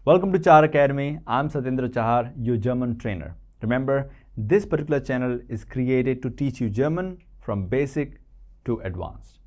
Welcome to Chahar Academy. I'm Satendra Chahar, your German trainer. Remember, this particular channel is created to teach you German from basic to advanced.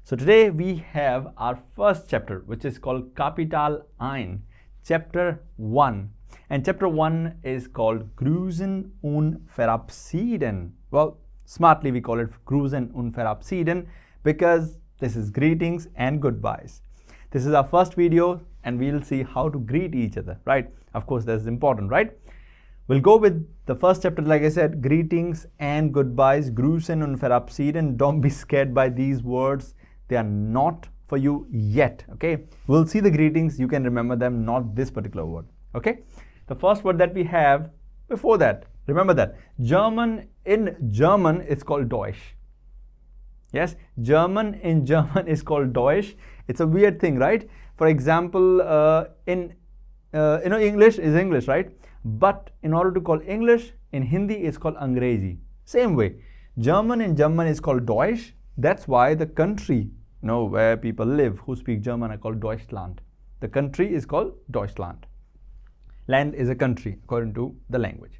So today we have our first chapter, which is called Kapital Ein, chapter 1. And chapter 1 is called Grüßen und Verabschieden. Well, smartly we call it Grüßen und Verabschieden because this is greetings and goodbyes. This is our first video and we'll see how to greet each other, right? Of course, that's important, right? We'll go with the first chapter, like I said, greetings and goodbyes, Grüßen und Verabschieden. Don't be scared by these words. They are not for you yet, okay? We'll see the greetings. You can remember them, not this particular word, okay? The first word that we have before that, remember that. In German, it's called Deutsch. Yes, German in German is called Deutsch. It's a weird thing, right? For example, English is English, right? But in order to call English, in Hindi it's called Angrezi. Same way, German in German is called Deutsch. That's why the country, where people live who speak German are called Deutschland. The country is called Deutschland. Land is a country according to the language.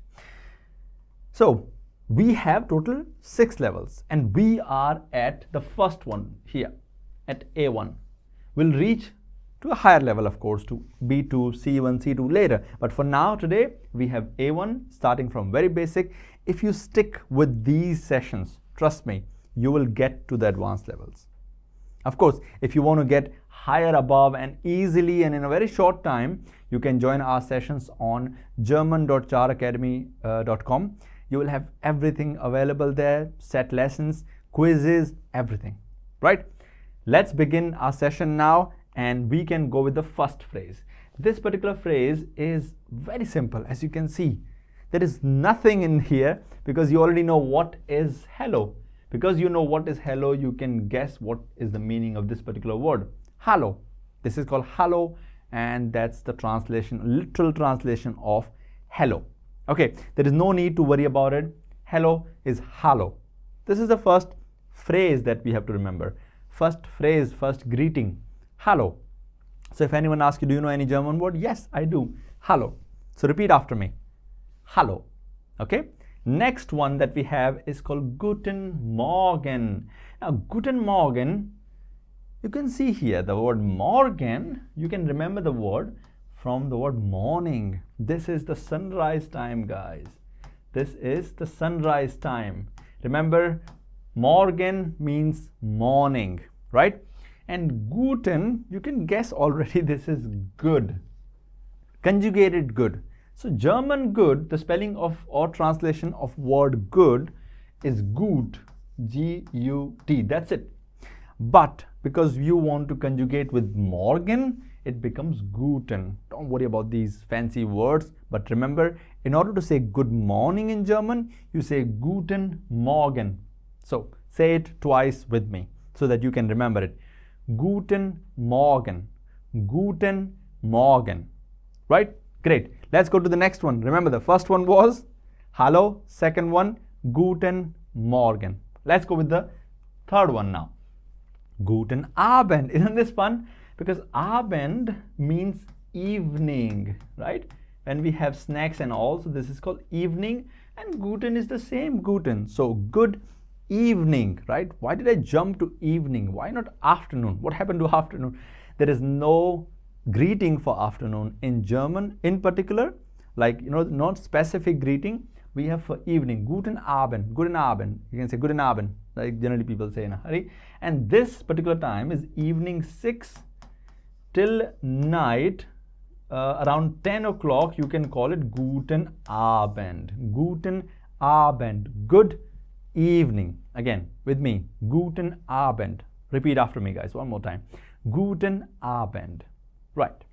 So we have total 6 levels and we are at the first one here at A1. We'll reach to a higher level, of course, to B2, C1, C2 later. But for now, today, we have A1 starting from very basic. If you stick with these sessions, trust me, you will get to the advanced levels. Of course, if you want to get higher above and easily and in a very short time, you can join our sessions on german.chaharacademy.com. You will have everything available there, set lessons, quizzes, everything, right? Let's begin our session now and we can go with the first phrase. This particular phrase is very simple. As you can see, there is nothing in here because you already know what is hello. Because you know what is hello, you can guess what is the meaning of this particular word. Hallo. This is called hallo and that's the translation, literal translation of hello. Okay, there is no need to worry about it. Hello is hallo. This is the first phrase that we have to remember. First phrase, first greeting, hallo. So if anyone asks you, do you know any German word? Yes, I do. Hallo. So repeat after me. Hallo. Okay. Next one that we have is called Guten Morgen. Now, Guten Morgen, you can see here the word Morgen. You can remember the word from the word morning. This is the sunrise time, guys. This is the sunrise time. Remember, Morgen means morning, right? And Guten, you can guess already this is good. Conjugated good. So German good, the spelling of or translation of word good is gut, G-U-T. That's it. But because you want to conjugate with Morgen, it becomes Guten. Don't worry about these fancy words. But remember, in order to say good morning in German, you say Guten Morgen. So say it twice with me so that you can remember it. Guten Morgen. Guten Morgen. Right? Great. Let's go to the next one. Remember, the first one was hallo. Second one, Guten Morgen. Let's go with the third one now. Guten Abend. Isn't this fun? Because Abend means evening, right? When we have snacks and all, so this is called evening and Guten is the same Guten. So good evening, right? Why did I jump to evening? Why not afternoon? What happened to afternoon? There is no greeting for afternoon in German in particular, like, not specific greeting. We have for evening, Guten Abend, Guten Abend. You can say Guten Abend, like generally people say in a hurry. And this particular time is evening 6 till night, around 10 o'clock, you can call it Guten Abend. Guten Abend, good evening. Again, with me, Guten Abend. Repeat after me, guys, one more time. Guten Abend. Right.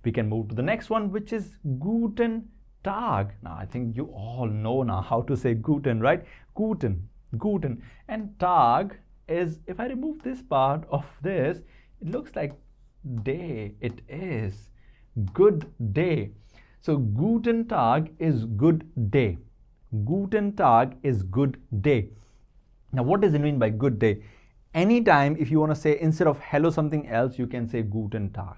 We can move to the next one, which is Guten Tag. Now, I think you all know now how to say Guten, right? Guten, Guten. And Tag is, if I remove this part of this, it looks like day. It is good day. So Guten Tag is good day. Guten Tag is good day. Now, what does it mean by good day? Anytime if you want to say instead of hello something else, you can say Guten Tag.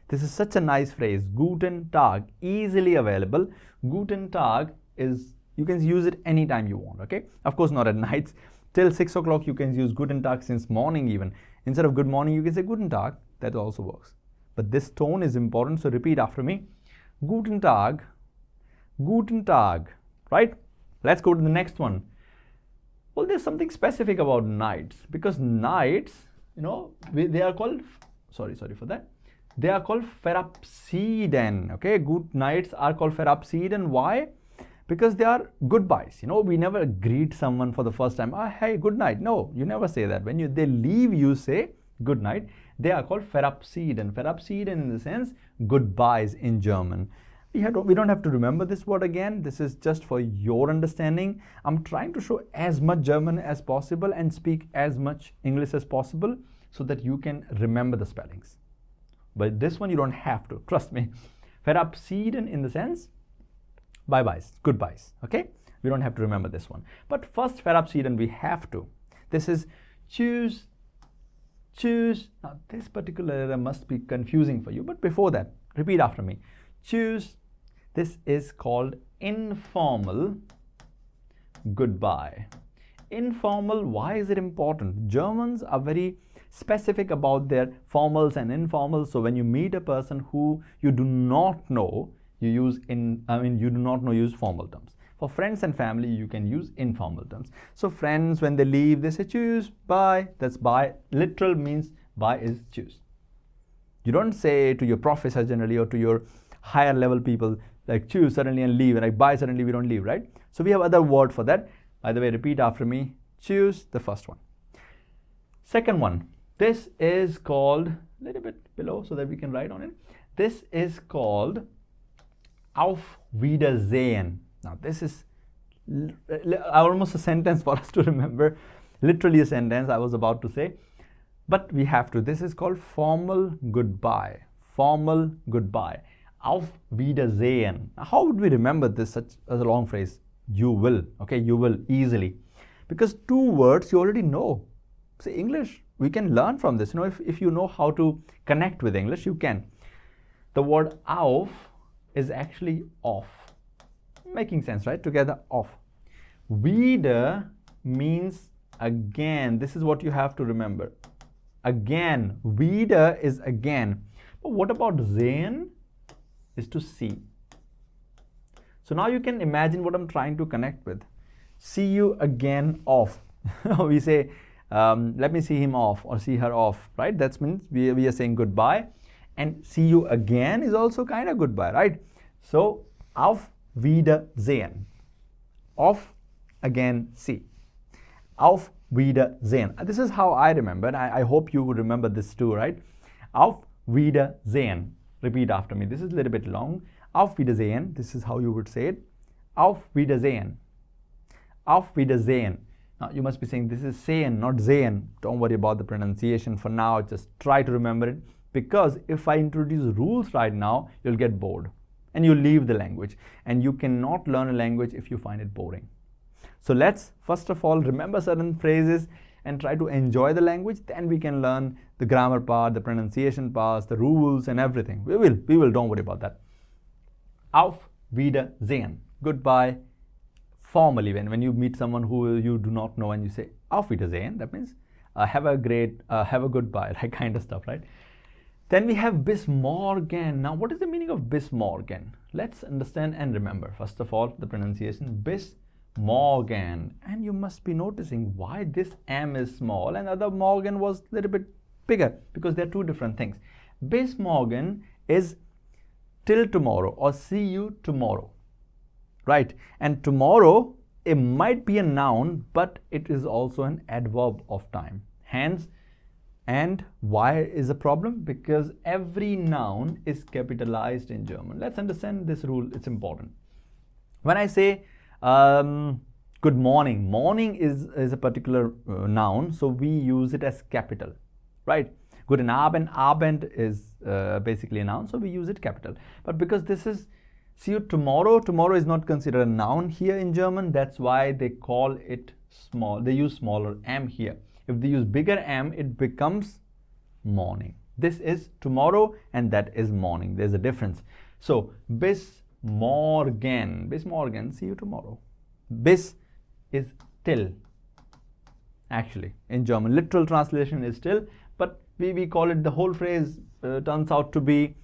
This is such a nice phrase. Guten Tag, easily available. Guten Tag is, you can use it anytime you want, okay? Of course, not at nights. Till 6 o'clock, you can use Guten Tag since morning even. Instead of good morning, you can say Guten Tag. That also works. But this tone is important, so repeat after me. Guten Tag, Guten Tag, right? Let's go to the next one. Well, there's something specific about nights, because nights, you know, they are called, sorry for that. They are called Verabschieden, okay? Good nights are called Verabschieden. Why? Because they are goodbyes. You know, we never greet someone for the first time. Oh, hey, good night. No, you never say that. When they leave, you say good night. They are called Verabschieden. Verabschieden in the sense goodbyes in German. We don't have to remember this word again. This is just for your understanding. I'm trying to show as much German as possible and speak as much English as possible so that you can remember the spellings. But this one you don't have to, trust me. Verabschieden in the sense bye-byes, goodbyes, okay? We don't have to remember this one. But first Verabschieden we have to. This is choose. Now this particular letter must be confusing for you, but before that, repeat after me. Choose. This is called informal goodbye. Informal, why is it important? Germans are very specific about their formals and informals. So when you meet a person who you do not know, you do not know, use formal terms. For friends and family, you can use informal terms. So friends, when they leave, they say choose, bye. That's bye. Literal means bye is choose. You don't say to your professor generally or to your higher level people like choose suddenly and leave, and like bye suddenly we don't leave, right? So we have other word for that. By the way, repeat after me. Choose, the first one. Second one. This is called, a little bit below so that we can write on it. This is called Auf Wiedersehen. Now this is almost a sentence for us to remember. Literally a sentence I was about to say. But we have to. This is called formal goodbye. Formal goodbye. Auf Wiedersehen. Now, how would we remember this such as a long phrase? You will. Okay, you will easily. Because two words you already know. Say English. We can learn from this. You know, if you know how to connect with English, you can. The word auf is actually off. Making sense, right? Together, off. Wieder means again. This is what you have to remember. Again. Wieder is again. But what about sehen? Is to see. So now you can imagine what I'm trying to connect with. See you again off. We say, let me see him off or see her off, right? That means we are saying goodbye. And see you again is also kind of goodbye, right? So, auf Wiedersehen. Off, again, see. Auf Wiedersehen. This is how I remember. I hope you would remember this too, right? Auf Wiedersehen. Repeat after me. This is a little bit long. Auf Wiedersehen. This is how you would say it. Auf Wiedersehen. Auf Wiedersehen. Now you must be saying this is sehen, not sehen. Don't worry about the pronunciation for now. Just try to remember it. Because if I introduce rules right now, you'll get bored. And you'll leave the language. And you cannot learn a language if you find it boring. So let's first of all remember certain phrases and try to enjoy the language. Then we can learn the grammar part, the pronunciation parts, the rules and everything. We will, don't worry about that. Auf Wiedersehen. Goodbye. Formally, when you meet someone who you do not know and you say Auf Wiedersehen, that means have a goodbye, like kind of stuff, right? Then we have bis morgen. Now, what is the meaning of bis morgen? Let's understand and remember. First of all, the pronunciation bis morgen. And you must be noticing why this M is small and other morgen was a little bit bigger, because they're two different things. Bis morgen is till tomorrow or see you tomorrow, right? And tomorrow, it might be a noun, but it is also an adverb of time. Hence, and why is a problem? Because every noun is capitalized in German. Let's understand this rule. It's important. When I say good morning, morning is a particular noun, so we use it as capital, right? Guten Abend, Abend is basically a noun, so we use it capital. But because this is see you tomorrow, tomorrow is not considered a noun here in German. That's why they call it small. They use smaller m here. If they use bigger M, it becomes morning. This is tomorrow and that is morning. There's a difference. So bis morgen, see you tomorrow. Bis is till. Actually, in German, literal translation is till, but we call it, the whole phrase turns out to be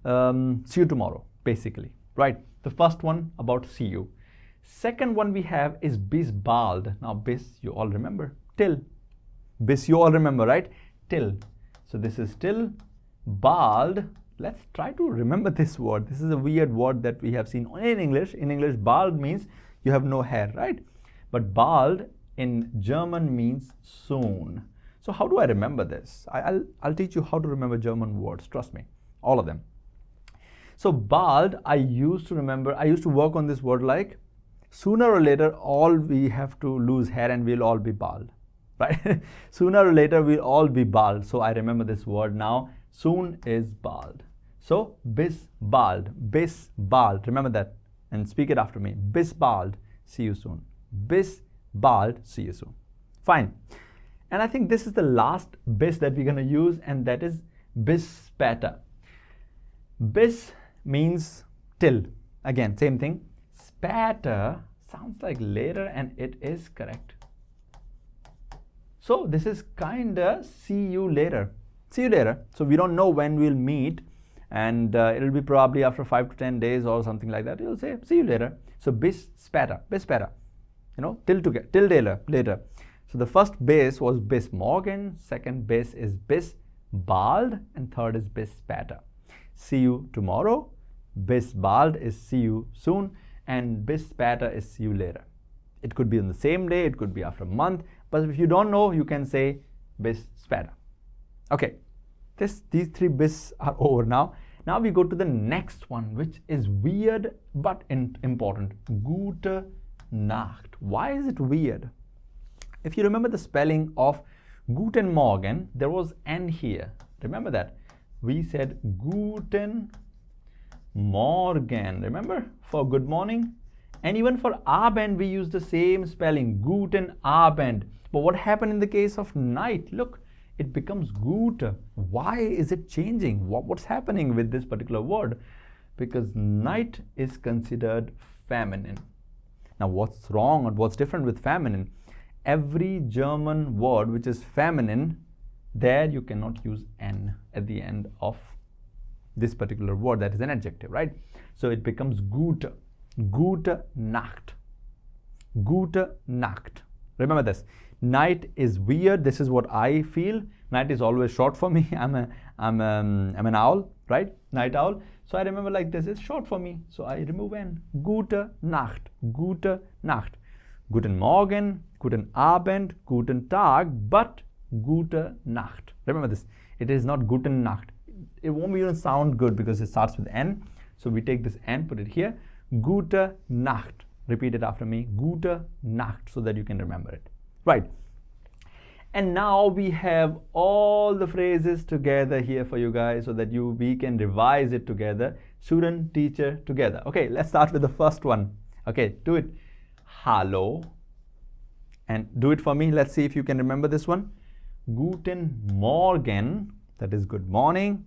see you tomorrow, basically, right? The first one about see you. Second one we have is bis bald. Now bis, you all remember, till. Bis you all remember, right? Till. So this is till. Bald, let's try to remember this word. This is a weird word that we have seen in English. In English, bald means you have no hair, right? But bald in German means soon. So how do I remember this? I'll teach you how to remember German words, trust me, all of them. So bald, I used to work on this word like, sooner or later, all we have to lose hair and we'll all be bald, right? Sooner or later, we'll all be bald. So I remember this word now. Soon is bald. So bis bald, remember that and speak it after me. Bis bald, see you soon. Bis bald, see you soon. Fine. And I think this is the last bis that we're going to use, and that is bis später. Bis means till. Again, same thing. Später sounds like later, and it is correct. So this is kinda see you later. See you later. So we don't know when we'll meet, and it'll be probably after 5 to 10 days or something like that. You'll say see you later. So bis später, you know, till later. So the first bis was bis morgen, second bis is bis bald, and third is bis später. See you tomorrow. Bis bald is see you soon, and bis später is see you later. It could be on the same day, it could be after a month, but if you don't know, you can say bis später. Okay, these three bis are over now. Now we go to the next one, which is weird but important. Gute Nacht. Why is it weird? If you remember the spelling of Guten Morgen, there was N here. Remember that? We said Guten Morgen. Remember? For good morning. And even for Abend, we use the same spelling. Guten Abend. But what happened in the case of night? Look, it becomes Gute. Why is it changing? What's happening with this particular word? Because night is considered feminine. Now, what's wrong or what's different with feminine? Every German word which is feminine, there you cannot use N at the end of this particular word. That is an adjective, right? So it becomes Gute. Gute Nacht. Gute Nacht. Remember this. Night is weird. This is what I feel. Night is always short for me. I'm an owl, right? Night owl. So I remember like this is short for me. So I remove N. Gute Nacht. Gute Nacht. Guten Morgen, guten Abend, guten Tag, but gute Nacht. Remember this. It is not guten Nacht. It won't even sound good because it starts with N. So we take this N, put it here. Gute Nacht. Repeat it after me. Gute Nacht, so that you can remember it. Right. And now we have all the phrases together here for you guys so that we can revise it together. Student, teacher, together. Okay, let's start with the first one. Okay, do it. Hallo. And do it for me. Let's see if you can remember this one. Guten Morgen, that is good morning.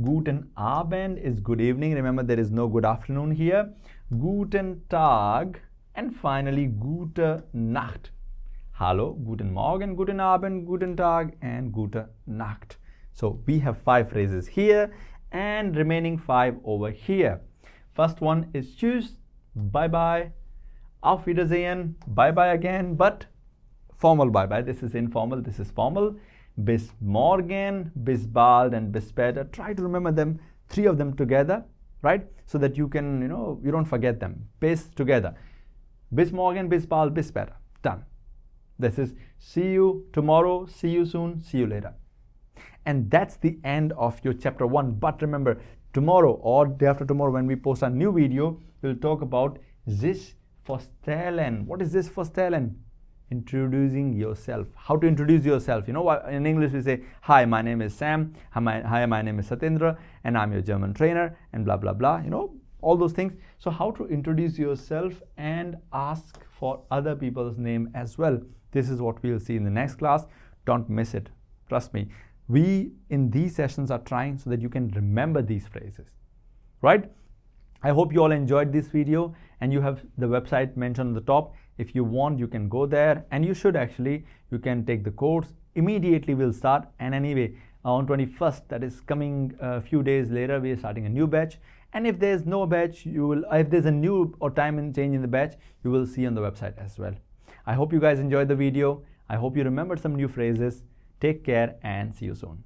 Guten Abend is good evening. Remember, there is no good afternoon here. Guten Tag. And finally, gute Nacht. Hallo, guten Morgen, guten Abend, guten Tag, and gute Nacht. So we have 5 phrases here and remaining 5 over here. First one is tschüss, bye-bye, auf Wiedersehen, bye-bye again, but formal bye-bye. This is informal, this is formal. Bis morgen, bis bald, and bis später. Try to remember them, 3 of them together, right? So that you can, you don't forget them. Bis together. Bis morgen, bis bald, bis später. Done. This is see you tomorrow, see you soon, see you later. And that's the end of your chapter 1. But remember, tomorrow or day after tomorrow when we post a new video, we'll talk about sich vorstellen. What is this vorstellen? Introducing yourself. How to introduce yourself. In English we say, hi, my name is Sam. Hi, my name is Satendra, and I'm your German trainer, and blah, blah, blah. All those things. So how to introduce yourself and ask for other people's name as well. This is what we'll see in the next class. Don't miss it. Trust me. we in these sessions are trying so that you can remember these phrases, right? I hope you all enjoyed this video, and you have the website mentioned on the top. If you want, you can go there, and you should actually, you can take the course. Immediately we'll start, and anyway, on 21st, that is coming a few days later, we are starting a new batch. And if there's no batch, if there's a new or time and change in the batch, you will see on the website as well. I hope you guys enjoyed the video. I hope you remembered some new phrases. Take care and see you soon.